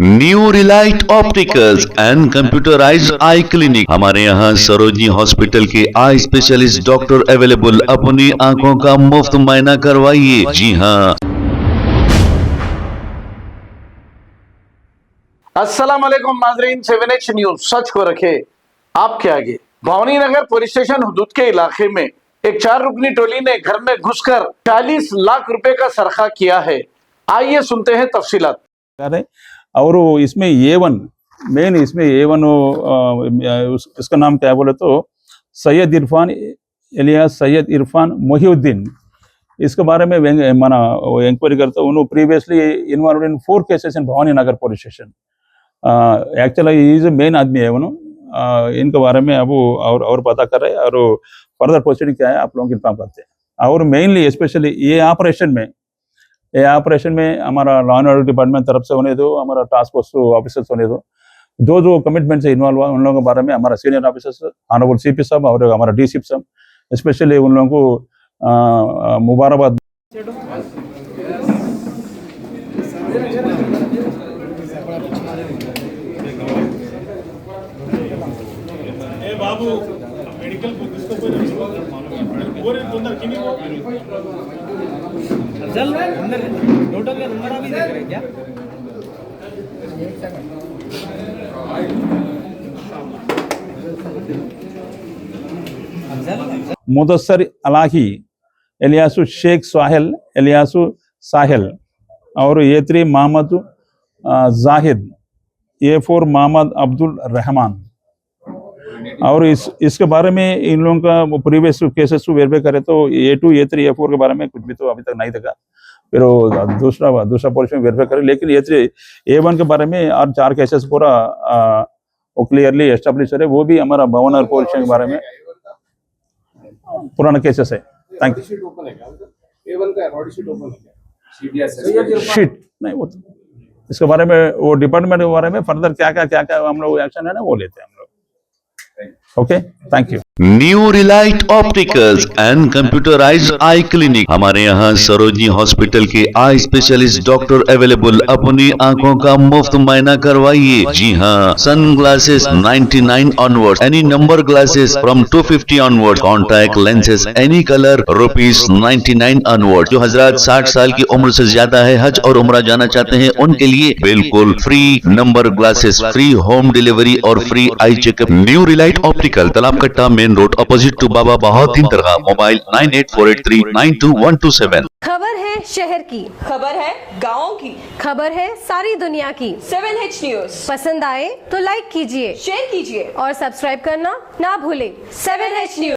New Relight opticals and computerised I clinic. हमारे यहाँ Sarojini hospital के आई स्पेशलिस्ट डॉक्टर अवेलेबल। अपनी आंखों का मुफ्त मुआयना करवाइए। जी हाँ। अस्सलाम वालेकुम नाजरीन, 7H न्यूज सच को रखे आपके आगे। भवानी नगर पुलिस स्टेशन हुदूद के इलाके में एक 4 रुकनी टोली ने घर में घुसकर 40 लाख रुपए का सरखा किया है। आइए सुनते हैं तफसीलात। और इसमें A1 मेन, इसमें A1 इसका नाम क्या बोले तो सैयद इरफान एलियास सैयद इरफान मोहिउद्दीन। इसके बारे में माना इंक्वायरी करते उन्होंने previously involve in 4 cases in Bhavani Nagar police station. Actually is main आदमी है उन्होंने। इनके बारे में अब और पता कर रहे हैं और फर्दर प्रोसीडिंग क्या है आप लोगों को इन्फॉर्म करते हैं। और मेनली स्पेशली ये ऑपरेशन में हमारा लॉ एंड ऑर्डर डिपार्टमेंट तरफ से होने दो, हमारा टास्क फोर्स ऑफिसर्स होने दो, जो कमिटमेंट से इन्वॉल्व हुआ उन लोगों के बारे में हमारा सीनियर ऑफिसर्स ऑनरेबल CP साहब और हमारा DCP साहब स्पेशली उन लोगों को मुबारकबाद। मुदस्सर अलाही एलियासु शेख साहिल एलियासु साहिल और A3 मोहम्मद जाहिद, A4 मोहम्मद अब्दुल रहमान। और इसके बारे में इन लोगों का प्रीवियस केसेस वेरीफाई करें तो A2 A3 A4 के बारे में कुछ भी तो अभी तक नहीं देखा। फिर दूसरा पुलिस में वेरीफाई करें, लेकिन A3 A1 के बारे में और 4 केसेस पूरा वो क्लियरली एस्टेब्लिश है। वो भी हमारा भवन और पुलिस के बारे में पुराना केसेस है। Thank you. शीट नहीं वो इसके बारे में वो डिपार्टमेंट के बारे में फर्दर क्या हम लोग एक्शन है ना वो लेते हैं हम लोग। Okay, thank you. New Relight opticals and computerised I clinic. हमारे यहाँ सरोजनी हॉस्पिटल के आई स्पेशलिस्ट डॉक्टर अवेलेबल। अपनी आंखों का मुफ्त मुआयना करवाइए। जी हाँ। Sun glasses 99 onward, any number glasses from 250 onward, contact lenses any colour ₹99 onward. जो हजरात 60 साल की उम्र से ज्यादा है, हज और उम्रा जाना चाहते हैं, उनके लिए बिल्कुल free number glasses, free home delivery और free eye checkup. New relight optical, Talab Katta, main road, opposite to Baba Bahauddin दरगाह। मोबाइल 9848392127। खबर है शहर की, खबर है गाँव की, खबर है सारी दुनिया की। 7H न्यूज पसंद आए तो लाइक कीजिए, शेयर कीजिए और सब्सक्राइब करना ना भूले। 7H news.